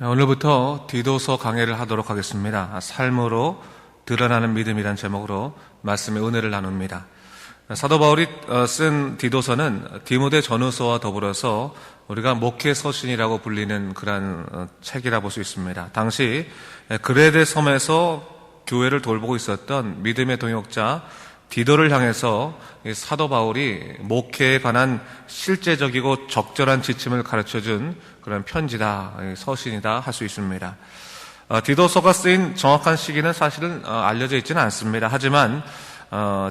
오늘부터 디도서 강해를 하도록 하겠습니다. 삶으로 드러나는 믿음이란 제목으로 말씀의 은혜를 나눕니다. 사도 바울이 쓴 디도서는 디모데 전후서와 더불어서 우리가 목회 서신이라고 불리는 그러한 책이라 볼 수 있습니다. 당시 그레데 섬에서 교회를 돌보고 있었던 믿음의 동역자 디도를 향해서 사도 바울이 목회에 관한 실제적이고 적절한 지침을 가르쳐준 그런 편지다, 서신이다 할 수 있습니다. 디도서가 쓰인 정확한 시기는 사실은 알려져 있지는 않습니다. 하지만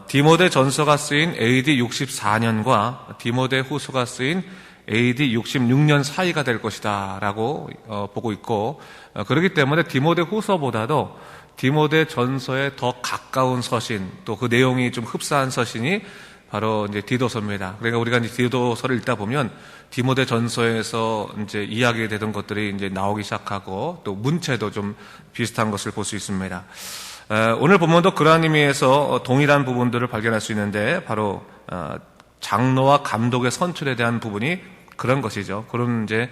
디모데 전서가 쓰인 AD 64년과 디모데 후서가 쓰인 AD 66년 사이가 될 것이다 라고 보고 있고, 그렇기 때문에 디모데 후서보다도 디모데 전서에 더 가까운 서신, 또 그 내용이 좀 흡사한 서신이 바로 이제 디도서입니다. 그러니까 우리가 이제 디도서를 읽다 보면 디모데 전서에서 이제 이야기되던 것들이 이제 나오기 시작하고, 또 문체도 좀 비슷한 것을 볼 수 있습니다. 오늘 본문도 그러한 의미에서 동일한 부분들을 발견할 수 있는데, 바로 장로와 감독의 선출에 대한 부분이 그런 것이죠. 그런 이제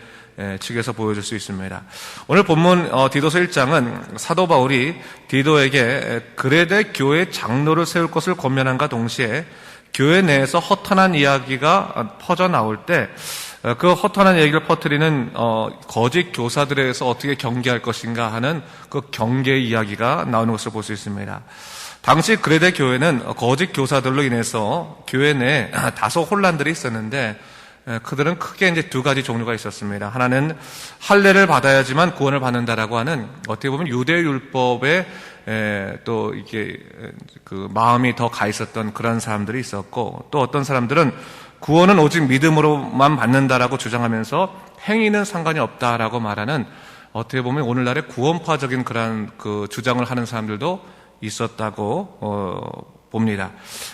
측에서 보여줄 수 있습니다. 오늘 본문 디도서 1장은 사도 바울이 디도에게 그레데 교회 장로를 세울 것을 권면함과 동시에 교회 내에서 허탄한 이야기가 퍼져나올 때 그 허탄한 얘기를 퍼뜨리는 거짓 교사들에 대해서 어떻게 경계할 것인가 하는 그 경계 이야기가 나오는 것을 볼 수 있습니다. 당시 그레데 교회는 거짓 교사들로 인해서 교회 내에 다소 혼란들이 있었는데, 그들은 크게 이제 두 가지 종류가 있었습니다. 하나는 할례를 받아야지만 구원을 받는다라고 하는, 어떻게 보면 유대 율법에 또 이게 그 마음이 더 가 있었던 그런 사람들이 있었고, 또 어떤 사람들은 구원은 오직 믿음으로만 받는다라고 주장하면서 행위는 상관이 없다라고 말하는, 어떻게 보면 오늘날의 구원파적인 그런 그 주장을 하는 사람들도 있었다고 봅니다.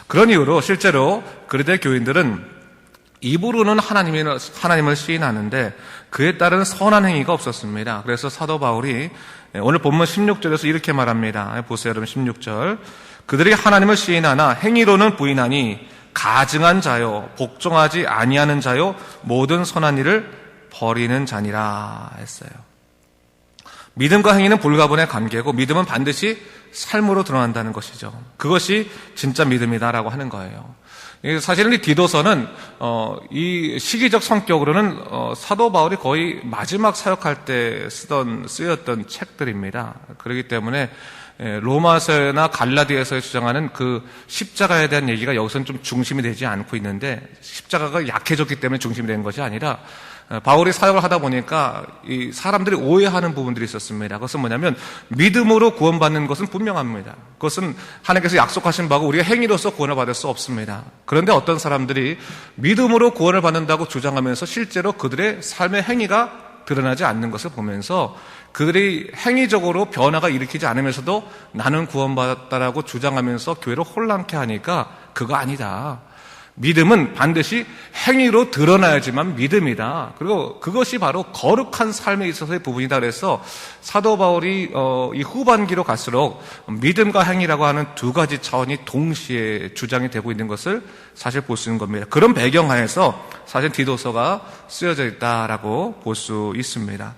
그런 이유로 실제로 그레데 교인들은 입으로는 하나님을 시인하는데 그에 따른 선한 행위가 없었습니다. 그래서 사도 바울이 오늘 본문 16절에서 이렇게 말합니다. 보세요, 여러분. 16절. 그들이 하나님을 시인하나 행위로는 부인하니 가증한 자요, 복종하지 아니하는 자요, 모든 선한 일을 버리는 자니라 했어요. 믿음과 행위는 불가분의 관계고, 믿음은 반드시 삶으로 드러난다는 것이죠. 그것이 진짜 믿음이다라고 하는 거예요. 사실은 이 디도서는 이 시기적 성격으로는 사도 바울이 거의 마지막 사역할 때 쓰였던 책들입니다. 그렇기 때문에 로마서나 갈라디아서에 주장하는 그 십자가에 대한 얘기가 여기서는 좀 중심이 되지 않고 있는데, 십자가가 약해졌기 때문에 중심이 된 것이 아니라 바울이 사역을 하다 보니까 이 사람들이 오해하는 부분들이 있었습니다. 그것은 뭐냐면, 믿음으로 구원받는 것은 분명합니다. 그것은 하나님께서 약속하신 바고 우리가 행위로서 구원을 받을 수 없습니다. 그런데 어떤 사람들이 믿음으로 구원을 받는다고 주장하면서 실제로 그들의 삶의 행위가 드러나지 않는 것을 보면서, 그들이 행위적으로 변화가 일으키지 않으면서도 나는 구원받았다라고 주장하면서 교회를 혼란케 하니까 그거 아니다. 믿음은 반드시 행위로 드러나야지만 믿음이다. 그리고 그것이 바로 거룩한 삶에 있어서의 부분이다. 그래서 사도 바울이 이 후반기로 갈수록 믿음과 행위라고 하는 두 가지 차원이 동시에 주장이 되고 있는 것을 사실 볼 수 있는 겁니다. 그런 배경하에서 사실 디도서가 쓰여져 있다라고 볼 수 있습니다.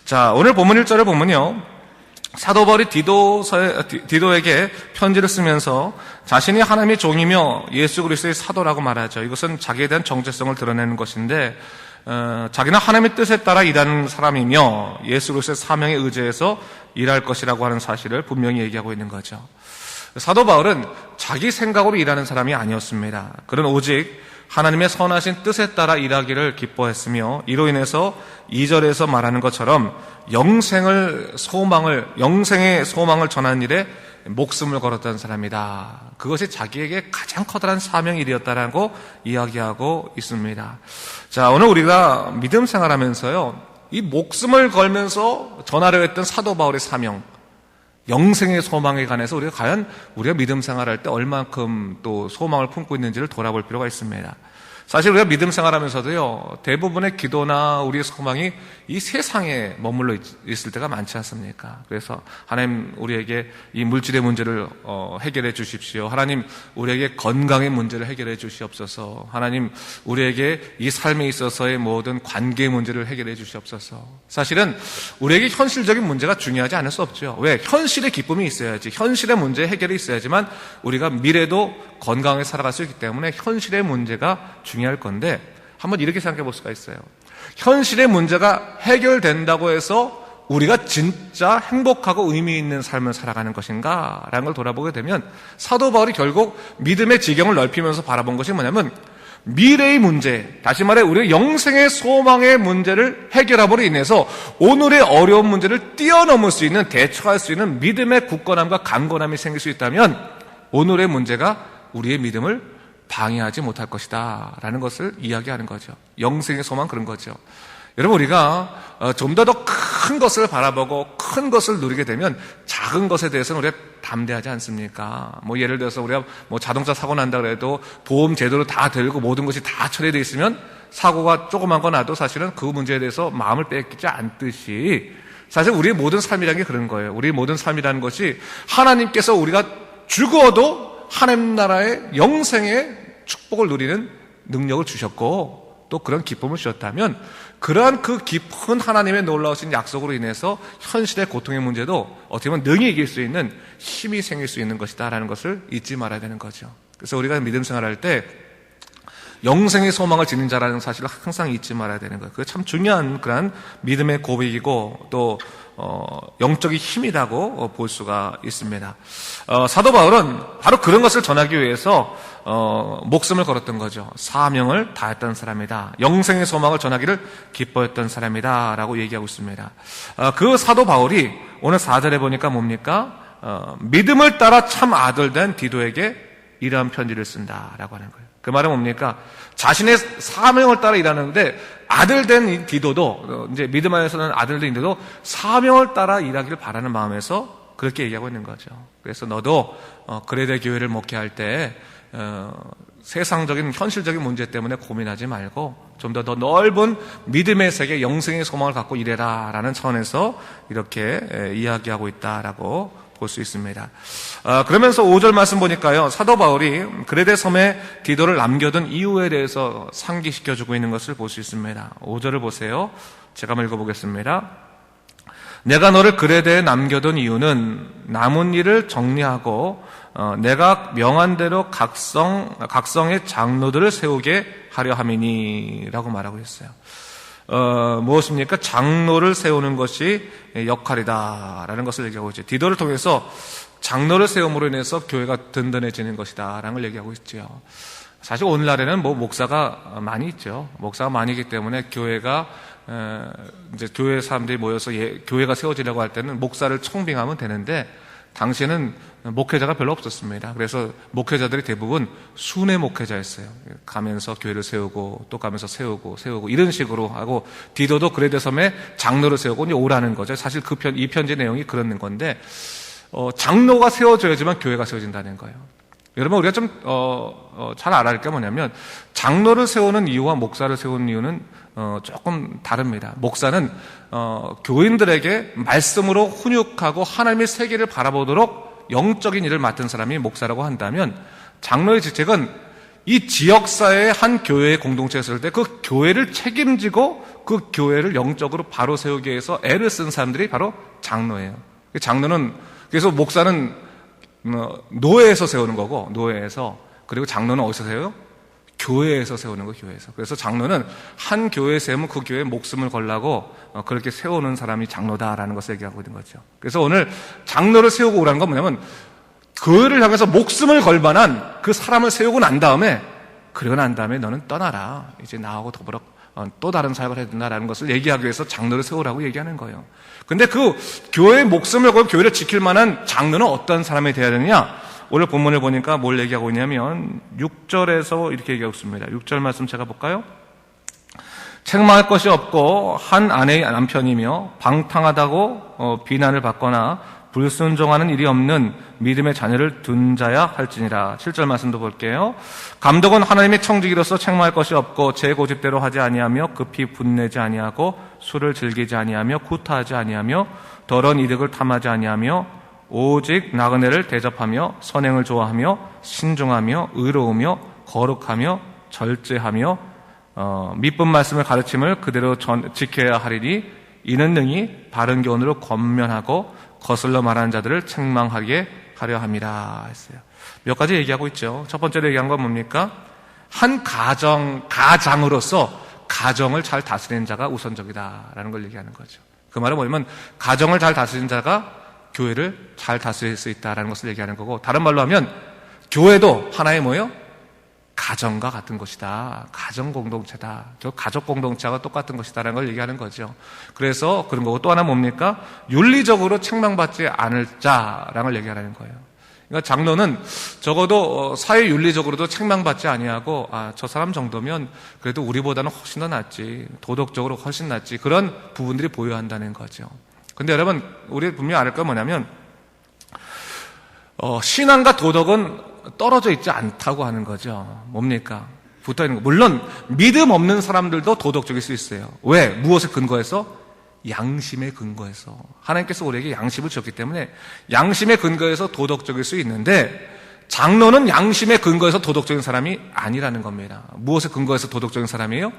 자, 오늘 본문 1절을 보면요, 사도 바울이 디도에게 편지를 쓰면서 자신이 하나님의 종이며 예수 그리스도의 사도라고 말하죠. 이것은 자기에 대한 정체성을 드러내는 것인데, 자기는 하나님의 뜻에 따라 일하는 사람이며 예수 그리스도의 사명에 의지해서 일할 것이라고 하는 사실을 분명히 얘기하고 있는 거죠. 사도 바울은 자기 생각으로 일하는 사람이 아니었습니다. 그는 오직 하나님의 선하신 뜻에 따라 일하기를 기뻐했으며, 이로 인해서 2절에서 말하는 것처럼 영생의 소망을 전하는 일에 목숨을 걸었던 사람이다. 그것이 자기에게 가장 커다란 사명 일이었다라고 이야기하고 있습니다. 자, 오늘 우리가 믿음 생활하면서요, 이 목숨을 걸면서 전하려 했던 사도 바울의 사명, 영생의 소망에 관해서 우리가 믿음 생활할 때 얼만큼 또 소망을 품고 있는지를 돌아볼 필요가 있습니다. 사실 우리가 믿음 생활하면서도요, 대부분의 기도나 우리의 소망이 이 세상에 머물러 있을 때가 많지 않습니까? 그래서 하나님 우리에게 이 물질의 문제를 해결해 주십시오. 하나님 우리에게 건강의 문제를 해결해 주시옵소서. 하나님 우리에게 이 삶에 있어서의 모든 관계 문제를 해결해 주시옵소서. 사실은 우리에게 현실적인 문제가 중요하지 않을 수 없죠. 왜? 현실의 기쁨이 있어야지, 현실의 문제 해결이 있어야지만 우리가 미래도 건강하게 살아갈 수 있기 때문에 현실의 문제가 중요할 건데, 한번 이렇게 생각해 볼 수가 있어요. 현실의 문제가 해결된다고 해서 우리가 진짜 행복하고 의미 있는 삶을 살아가는 것인가? 라는 걸 돌아보게 되면 사도 바울이 결국 믿음의 지경을 넓히면서 바라본 것이 뭐냐면, 미래의 문제, 다시 말해 우리의 영생의 소망의 문제를 해결함으로 인해서 오늘의 어려운 문제를 뛰어넘을 수 있는, 대처할 수 있는 믿음의 굳건함과 강건함이 생길 수 있다면 오늘의 문제가 우리의 믿음을 방해하지 못할 것이다 라는 것을 이야기하는 거죠. 영생의 소망, 그런 거죠. 여러분, 우리가 좀 더 큰 것을 바라보고 큰 것을 누리게 되면 작은 것에 대해서는 우리가 담대하지 않습니까? 예를 들어서 우리가 자동차 사고 난다 그래도 보험 제도로 다 들고 모든 것이 다 처리되어 있으면 사고가 조그만 거 나도 사실은 그 문제에 대해서 마음을 뺏기지 않듯이, 사실 우리의 모든 삶이라는 게 그런 거예요. 우리의 모든 삶이라는 것이 하나님께서 우리가 죽어도 하나님 나라의 영생의 축복을 누리는 능력을 주셨고 또 그런 기쁨을 주셨다면, 그러한 그 깊은 하나님의 놀라우신 약속으로 인해서 현실의 고통의 문제도 어떻게 보면 능히 이길 수 있는 힘이 생길 수 있는 것이다 라는 것을 잊지 말아야 되는 거죠. 그래서 우리가 믿음 생활할 때 영생의 소망을 지닌 자라는 사실을 항상 잊지 말아야 되는 거예요. 그게 참 중요한 그런 믿음의 고백이고 또 영적인 힘이라고 볼 수가 있습니다. 사도 바울은 바로 그런 것을 전하기 위해서 목숨을 걸었던 거죠. 사명을 다했던 사람이다. 영생의 소망을 전하기를 기뻐했던 사람이다 라고 얘기하고 있습니다. 그 사도 바울이 오늘 4절에 보니까 뭡니까? 믿음을 따라 참 아들 된 디도에게 이러한 편지를 쓴다라고 하는 거예요. 그 말은 뭡니까? 자신의 사명을 따라 일하는데 아들 된 디도도, 이제 믿음 안에서는 아들 된 디도도 사명을 따라 일하기를 바라는 마음에서 그렇게 얘기하고 있는 거죠. 그래서 너도 그레데 교회를 목회할 때 세상적인 현실적인 문제 때문에 고민하지 말고 좀 더 넓은 믿음의 세계, 영생의 소망을 갖고 일해라 라는 차원에서 이렇게 이야기하고 있다라고 볼 수 있습니다. 그러면서 5절 말씀 보니까요, 사도 바울이 그레데 섬에 디도를 남겨둔 이유에 대해서 상기시켜주고 있는 것을 볼 수 있습니다. 5절을 보세요. 제가 한번 읽어보겠습니다. 내가 너를 그레데에 남겨둔 이유는 남은 일을 정리하고 내가 명한 대로 각성의 장로들을 세우게 하려 함이니 라고 말하고 있어요. 무엇입니까? 장로를 세우는 것이 역할이다 라는 것을 얘기하고 있죠. 디도를 통해서 장로를 세움으로 인해서 교회가 든든해지는 것이다 라는 걸 얘기하고 있죠. 사실 오늘날에는 목사가 많이 있죠. 목사가 많이 있기 때문에 교회가 이제 교회 사람들이 모여서 교회가 세워지려고 할 때는 목사를 청빙하면 되는데, 당시에는 목회자가 별로 없었습니다. 그래서 목회자들이 대부분 순회 목회자였어요. 가면서 교회를 세우고 또 가면서 세우고 이런 식으로 하고, 디도도 그레데 섬에 장로를 세우고 이제 오라는 거죠. 사실 이 편지 내용이 그런 건데, 장로가 세워져야지만 교회가 세워진다는 거예요. 여러분, 우리가 좀 잘 알아야 할 게 뭐냐면, 장로를 세우는 이유와 목사를 세우는 이유는 조금 다릅니다. 목사는 교인들에게 말씀으로 훈육하고 하나님의 세계를 바라보도록 영적인 일을 맡은 사람이 목사라고 한다면, 장로의 직책은 이 지역사회의 한 교회의 공동체에 있을 때 그 교회를 책임지고 그 교회를 영적으로 바로 세우기 위해서 애를 쓴 사람들이 바로 장로예요. 장로는, 그래서 목사는 노예에서 세우는 거고, 노예에서. 그리고 장로는 어디서 세워요? 교회에서 세우는 거, 교회에서. 그래서 장로는 한 교회에 세우면 그 교회에 목숨을 걸라고 그렇게 세우는 사람이 장로다라는 것을 얘기하고 있는 거죠. 그래서 오늘 장로를 세우고 오라는 건 뭐냐면, 교회를 향해서 목숨을 걸 만한 그 사람을 세우고 난 다음에, 그러고 난 다음에 너는 떠나라. 이제 나하고 더불어 또 다른 사역을 해야 된다라는 것을 얘기하기 위해서 장로를 세우라고 얘기하는 거예요. 근데 그 교회의 목숨을 걸고 교회를 지킬 만한 장로는 어떤 사람이 되어야 되느냐? 오늘 본문을 보니까 뭘 얘기하고 있냐면 6절에서 이렇게 얘기하고 있습니다. 6절 말씀 제가 볼까요? 책망할 것이 없고 한 아내의 남편이며 방탕하다고 비난을 받거나 불순종하는 일이 없는 믿음의 자녀를 둔 자야 할지니라. 7절 말씀도 볼게요. 감독은 하나님의 청지기로서 책망할 것이 없고 제 고집대로 하지 아니하며 급히 분내지 아니하고 술을 즐기지 아니하며 구타하지 아니하며 더러운 이득을 탐하지 아니하며 오직 나그네를 대접하며 선행을 좋아하며 신중하며 의로우며 거룩하며 절제하며 미쁜 말씀을 가르침을 그대로 지켜야 하리니 이는 능히 바른 교훈으로 권면하고 거슬러 말하는 자들을 책망하게 하려 함이라 했어요. 몇 가지 얘기하고 있죠. 첫 번째로 얘기한 건 뭡니까? 한 가장으로서 가정을 잘 다스리는 자가 우선적이다라는 걸 얘기하는 거죠. 그 말은 뭐냐면 가정을 잘 다스리는 자가 교회를 잘 다스릴 수 있다라는 것을 얘기하는 거고, 다른 말로 하면 교회도 하나의 뭐예요? 가정과 같은 것이다. 가정 공동체다. 저 가족 공동체와 똑같은 것이다라는 걸 얘기하는 거죠. 그래서 그런 거고, 또 하나 뭡니까? 윤리적으로 책망받지 않을 자라는 걸 얘기하는 거예요. 그러니까 장로는 적어도 사회 윤리적으로도 책망받지 아니하고 저 사람 정도면 그래도 우리보다는 훨씬 더 낫지, 도덕적으로 훨씬 낫지, 그런 부분들이 보여한다는 거죠. 근데 여러분, 우리 분명히 알 건 뭐냐면 신앙과 도덕은 떨어져 있지 않다고 하는 거죠. 뭡니까? 붙어 있는 거. 물론 믿음 없는 사람들도 도덕적일 수 있어요. 왜? 무엇에 근거해서? 양심에 근거해서. 하나님께서 우리에게 양심을 주셨기 때문에 양심에 근거해서 도덕적일 수 있는데, 장로는 양심에 근거해서 도덕적인 사람이 아니라는 겁니다. 무엇에 근거해서 도덕적인 사람이에요?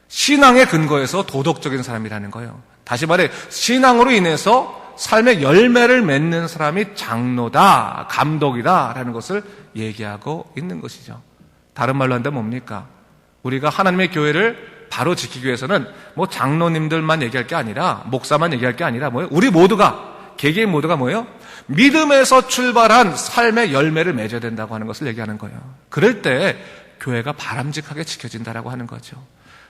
신앙에 근거해서 도덕적인 사람이라는 거예요. 다시 말해, 신앙으로 인해서 삶의 열매를 맺는 사람이 장로다, 감독이다라는 것을 얘기하고 있는 것이죠. 다른 말로 한다면 뭡니까? 우리가 하나님의 교회를 바로 지키기 위해서는 뭐 장로님들만 얘기할 게 아니라, 목사만 얘기할 게 아니라 뭐예요? 우리 모두가, 개개인 모두가 뭐예요? 믿음에서 출발한 삶의 열매를 맺어야 된다고 하는 것을 얘기하는 거예요. 그럴 때 교회가 바람직하게 지켜진다라고 하는 거죠.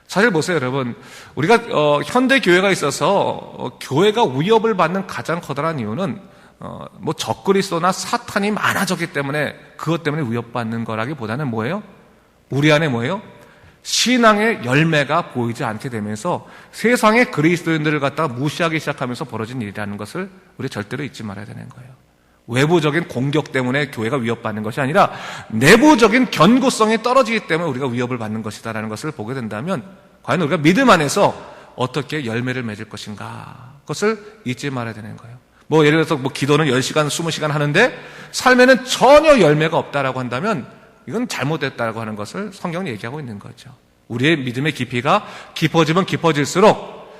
사실 보세요, 여러분. 우리가 현대 교회가 있어서 교회가 위협을 받는 가장 커다란 이유는 뭐 적그리스도나 사탄이 많아졌기 때문에, 그것 때문에 위협받는 거라기보다는 뭐예요? 우리 안에 뭐예요? 신앙의 열매가 보이지 않게 되면서 세상의 그리스도인들을 갖다가 무시하기 시작하면서 벌어진 일이라는 것을 우리 절대로 잊지 말아야 되는 거예요. 외부적인 공격 때문에 교회가 위협받는 것이 아니라 내부적인 견고성이 떨어지기 때문에 우리가 위협을 받는 것이다라는 것을 보게 된다면, 과연 우리가 믿음 안에서 어떻게 열매를 맺을 것인가, 그것을 잊지 말아야 되는 거예요. 뭐 예를 들어서 뭐 기도는 10시간, 20시간 하는데 삶에는 전혀 열매가 없다라고 한다면 이건 잘못됐다라고 하는 것을 성경이 얘기하고 있는 거죠. 우리의 믿음의 깊이가 깊어지면 깊어질수록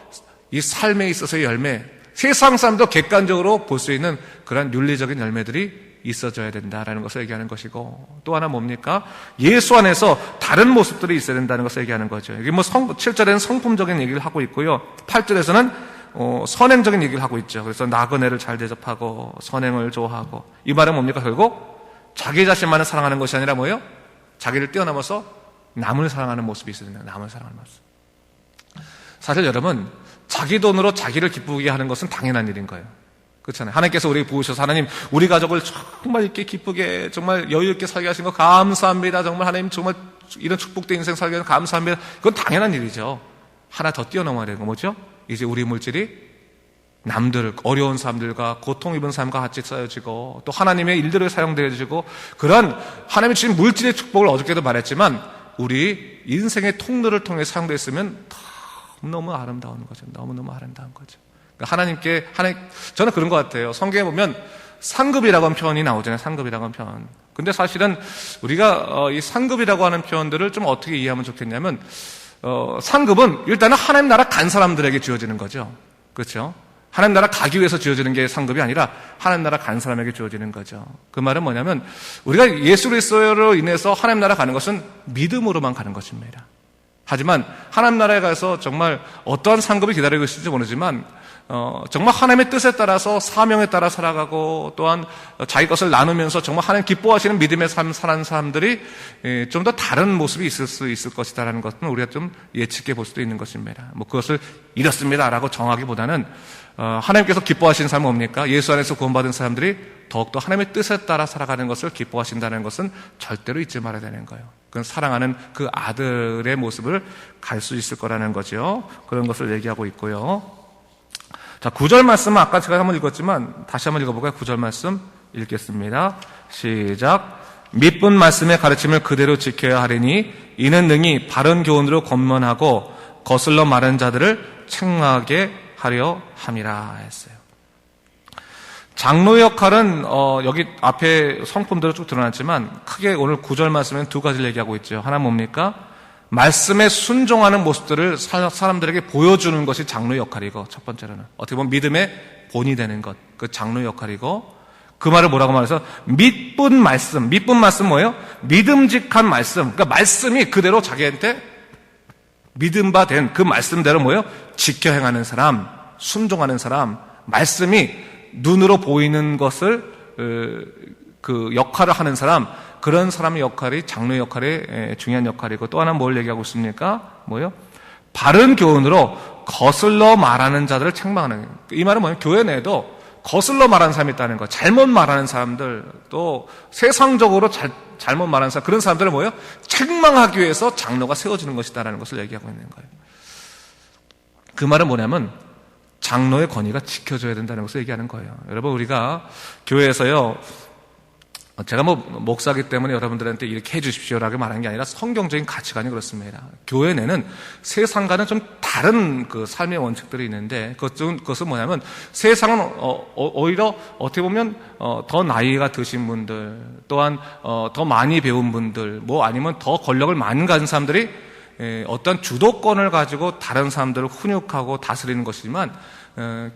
이 삶에 있어서의 열매, 세상 사람도 객관적으로 볼 수 있는 그런 윤리적인 열매들이 있어져야 된다라는 것을 얘기하는 것이고, 또 하나 뭡니까? 예수 안에서 다른 모습들이 있어야 된다는 것을 얘기하는 거죠. 여기 뭐 7절에는 성품적인 얘기를 하고 있고요. 8절에서는 선행적인 얘기를 하고 있죠. 그래서 나그네를 잘 대접하고 선행을 좋아하고, 이 말은 뭡니까? 결국 자기 자신만을 사랑하는 것이 아니라 뭐예요? 자기를 뛰어넘어서 남을 사랑하는 모습이 있어야 된다. 남을 사랑하는 모습. 사실 여러분, 자기 돈으로 자기를 기쁘게 하는 것은 당연한 일인 거예요. 그렇잖아요. 하나님께서 우리에게 부으셔서 하나님, 우리 가족을 정말 이렇게 기쁘게, 정말 여유 있게 살게 하신 거 감사합니다. 정말 하나님, 정말 이런 축복된 인생 살게 해서 감사합니다. 그건 당연한 일이죠. 하나 더 뛰어넘어야 되는 거 뭐죠? 이제 우리 물질이 남들, 어려운 사람들과 고통 입은 사람과 같이 쌓여지고, 또 하나님의 일들을 사용되어지고, 그런 하나님이 주신 물질의 축복을 어저께도 말했지만 우리 인생의 통로를 통해 사용됐으면 너무 아름다운 거죠. 너무너무 아름다운 거죠. 그러니까 저는 그런 것 같아요. 성경에 보면 상급이라고 하는 표현이 나오잖아요. 상급이라고 하는 표현. 근데 사실은 우리가 이 상급이라고 하는 표현들을 좀 어떻게 이해하면 좋겠냐면, 상급은 일단은 하나님 나라 간 사람들에게 주어지는 거죠. 그렇죠? 하나님 나라 가기 위해서 주어지는 게 상급이 아니라 하나님 나라 간 사람에게 주어지는 거죠. 그 말은 뭐냐면, 우리가 예수 그리스도로 인해서 하나님 나라 가는 것은 믿음으로만 가는 것입니다. 하지만 하나님 나라에 가서 정말 어떠한 상급이 기다리고 있을지 모르지만 정말 하나님의 뜻에 따라서 사명에 따라 살아가고, 또한 자기 것을 나누면서 정말 하나님 기뻐하시는 믿음의 삶 사는 사람들이 좀 더 다른 모습이 있을 수 있을 것이다라는 것은 우리가 좀 예측해 볼 수도 있는 것입니다. 뭐 그것을 이렇습니다라고 정하기보다는 하나님께서 기뻐하시는 삶은 뭡니까? 예수 안에서 구원받은 사람들이 더욱더 하나님의 뜻에 따라 살아가는 것을 기뻐하신다는 것은 절대로 잊지 말아야 되는 거예요. 그건 사랑하는 그 아들의 모습을 갈 수 있을 거라는 거죠. 그런 것을 얘기하고 있고요. 자, 9절 말씀은 아까 제가 한번 읽었지만 다시 한번 읽어볼까요? 9절 말씀 읽겠습니다. 시작. 믿은 말씀의 가르침을 그대로 지켜야 하리니 이는 능히 바른 교훈으로 권면하고 거슬러 말하는 자들을 책망하게 하려 함이라 했어요. 장로의 역할은 여기 앞에 성품대로 쭉 드러났지만 크게 오늘 9절 말씀에는 두 가지를 얘기하고 있죠. 하나 뭡니까? 말씀에 순종하는 모습들을 사람들에게 보여주는 것이 장로의 역할이고, 첫 번째로는 어떻게 보면 믿음의 본이 되는 것, 그 장로의 역할이고, 그 말을 뭐라고 말해서 믿은 말씀 뭐예요? 믿음직한 말씀. 그러니까 말씀이 그대로 자기한테 믿음 바 된 그 말씀대로 뭐예요? 지켜 행하는 사람, 순종하는 사람, 말씀이 눈으로 보이는 것을 그 역할을 하는 사람, 그런 사람의 역할이 장로의 역할이 중요한 역할이고, 또 하나 뭘 얘기하고 있습니까? 뭐예요? 바른 교훈으로 거슬러 말하는 자들을 책망하는. 이 말은 뭐예요? 교회 내에도 거슬러 말하는 사람이 있다는 거. 잘못 말하는 사람들, 또 세상적으로 잘못 말하는 사람, 그런 사람들을 뭐예요? 책망하기 위해서 장로가 세워지는 것이다라는 것을 얘기하고 있는 거예요. 그 말은 뭐냐면 장로의 권위가 지켜져야 된다는 것을 얘기하는 거예요. 여러분, 우리가 교회에서요, 제가 목사기 때문에 여러분들한테 이렇게 해주십시오라고 말하는 게 아니라 성경적인 가치관이 그렇습니다. 교회 내는 세상과는 좀 다른 그 삶의 원칙들이 있는데, 그것은 뭐냐면 세상은 오히려 어떻게 보면 더 나이가 드신 분들, 또한 더 많이 배운 분들, 아니면 더 권력을 많이 가진 사람들이 어떤 주도권을 가지고 다른 사람들을 훈육하고 다스리는 것이지만,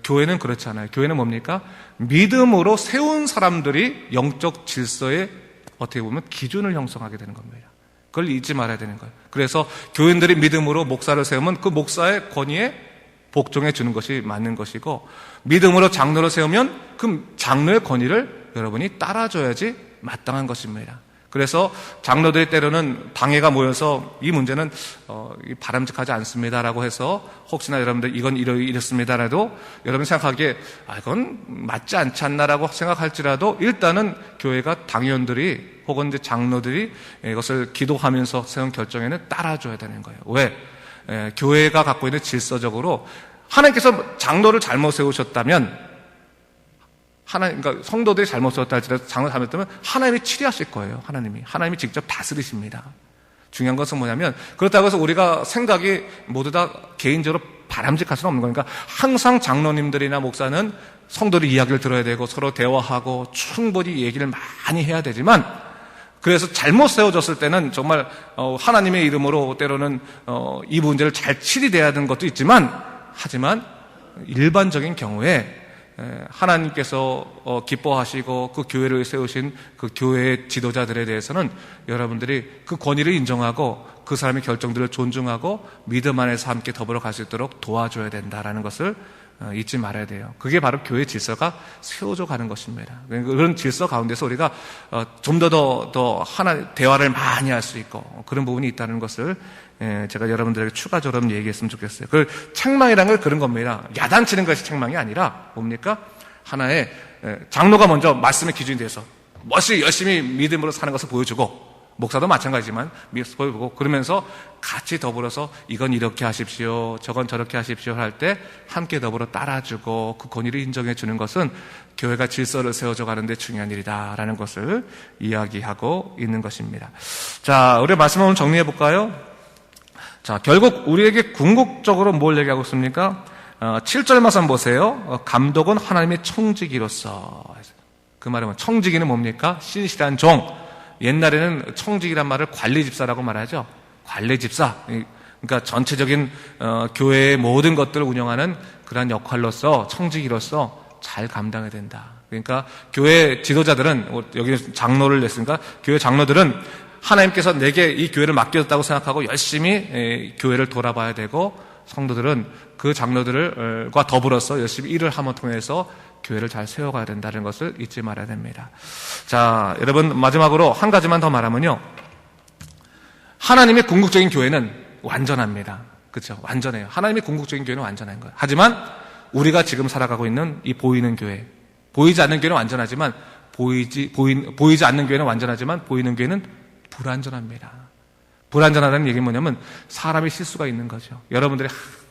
교회는 그렇지 않아요. 교회는 뭡니까? 믿음으로 세운 사람들이 영적 질서에 어떻게 보면 기준을 형성하게 되는 겁니다. 그걸 잊지 말아야 되는 거예요. 그래서 교인들이 믿음으로 목사를 세우면 그 목사의 권위에 복종해 주는 것이 맞는 것이고, 믿음으로 장로를 세우면 그 장로의 권위를 여러분이 따라줘야지 마땅한 것입니다. 그래서 장로들이 때로는 당회가 모여서 이 문제는 바람직하지 않습니다라고 해서 혹시나 여러분들 이건 이렇습니다라도 여러분 생각하기에 이건 맞지 않지 않나라고 생각할지라도 일단은 교회가 당위원들이 혹은 이제 장로들이 이것을 기도하면서 세운 결정에는 따라줘야 되는 거예요. 왜? 교회가 갖고 있는 질서적으로 하나님께서 장로를 잘못 세우셨다면 그러니까 성도들이 잘못 썼다 할지라도 장로 잘못되면 하나님이 치리하실 거예요. 하나님이 직접 다스리십니다. 중요한 것은 뭐냐면, 그렇다고 해서 우리가 생각이 모두 다 개인적으로 바람직할 수는 없는 거니까 항상 장로님들이나 목사는 성도들 이야기를 들어야 되고 서로 대화하고 충분히 얘기를 많이 해야 되지만, 그래서 잘못 세워졌을 때는 정말 하나님의 이름으로 때로는 이 문제를 잘 치리돼야 하는 것도 있지만, 하지만 일반적인 경우에 하나님께서 기뻐하시고 그 교회를 세우신 그 교회의 지도자들에 대해서는 여러분들이 그 권위를 인정하고 그 사람의 결정들을 존중하고 믿음 안에서 함께 더불어 갈 수 있도록 도와줘야 된다라는 것을 잊지 말아야 돼요. 그게 바로 교회 질서가 세워져 가는 것입니다. 그런 질서 가운데서 우리가 좀 더 대화를 많이 할 수 있고 그런 부분이 있다는 것을 제가 여러분들에게 추가적으로 얘기했으면 좋겠어요. 그 책망이라는 건 그런 겁니다. 야단치는 것이 책망이 아니라 뭡니까? 하나의 장로가 먼저 말씀의 기준이 돼서 열심히 믿음으로 사는 것을 보여주고, 목사도 마찬가지지만 보여주고, 그러면서 같이 더불어서 이건 이렇게 하십시오, 저건 저렇게 하십시오 할 때 함께 더불어 따라주고 그 권위를 인정해 주는 것은 교회가 질서를 세워져 가는데 중요한 일이다라는 것을 이야기하고 있는 것입니다. 자, 우리 말씀을 오늘 정리해 볼까요? 자, 결국 우리에게 궁극적으로 뭘 얘기하고 있습니까? 7절 말씀 보세요. 감독은 하나님의 청지기로서. 그 말은 청지기는 뭡니까? 신실한 종. 옛날에는 청지기란 말을 관리집사라고 말하죠. 관리집사. 그러니까 전체적인 교회의 모든 것들을 운영하는 그러한 역할로서, 청지기로서 잘 감당해야 된다. 그러니까 교회 지도자들은, 여기 장로를 냈으니까 교회 장로들은 하나님께서 내게 이 교회를 맡겨졌다고 생각하고 열심히 교회를 돌아봐야 되고, 성도들은 그 장로들과 더불어서 열심히 일을 함을 통해서 교회를 잘 세워가야 된다는 것을 잊지 말아야 됩니다. 자, 여러분, 마지막으로 한 가지만 더 말하면요, 하나님의 궁극적인 교회는 완전합니다. 그렇죠? 완전해요. 하나님의 궁극적인 교회는 완전한 거예요. 하지만 우리가 지금 살아가고 있는 이 보이는 교회, 보이지 않는 교회는 완전하지만 보이지 않는 교회는 완전하지만 보이는 교회는 불완전합니다. 불완전하다는 얘기는 뭐냐면 사람의 실수가 있는 거죠. 여러분들이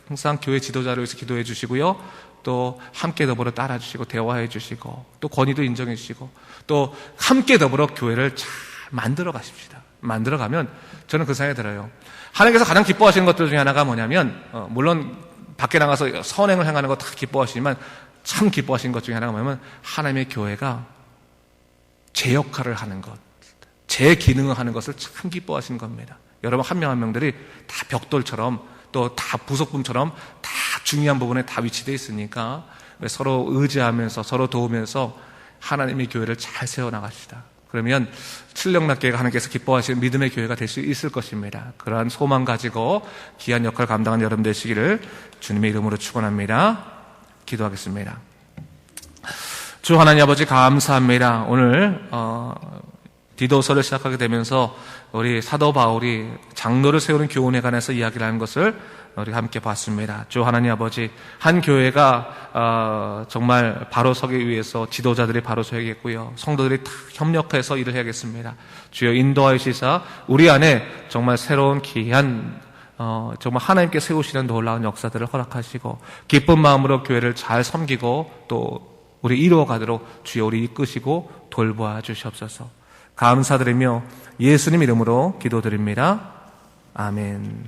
항상 교회 지도자를 위해서 기도해 주시고요, 또 함께 더불어 따라주시고 대화해 주시고 또 권위도 인정해 주시고 또 함께 더불어 교회를 잘 만들어 가십시다. 만들어 가면 저는 그 생각이 들어요. 하나님께서 가장 기뻐하시는 것들 중에 하나가 뭐냐면 물론 밖에 나가서 선행을 행하는 거 다 기뻐하시지만 참 기뻐하시는 것 중에 하나가 뭐냐면 하나님의 교회가 제 역할을 하는 것, 제 기능을 하는 것을 참 기뻐하시는 겁니다. 여러분 한 명 한 명들이 다 벽돌처럼 또 다 부속품처럼 다 중요한 부분에 다 위치되어 있으니까 서로 의지하면서 서로 도우면서 하나님의 교회를 잘 세워나갑시다. 그러면 출력락교회가 하나님께서 기뻐하시는 믿음의 교회가 될 수 있을 것입니다. 그러한 소망 가지고 귀한 역할을 감당하는 여러분 되시기를 주님의 이름으로 축원합니다. 기도하겠습니다. 주 하나님 아버지 감사합니다. 오늘 디도서를 시작하게 되면서 우리 사도 바울이 장로를 세우는 교훈에 관해서 이야기를 하는 것을 우리가 함께 봤습니다. 주 하나님 아버지, 한 교회가 정말 바로 서기 위해서 지도자들이 바로 서야겠고요, 성도들이 다 협력해서 일을 해야겠습니다. 주여 인도하여 주시사 우리 안에 정말 새로운 귀한 정말 하나님께 세우시는 놀라운 역사들을 허락하시고 기쁜 마음으로 교회를 잘 섬기고 또 우리 이루어가도록 주여 우리 이끄시고 돌보아 주시옵소서. 감사드리며 예수님 이름으로 기도드립니다. 아멘.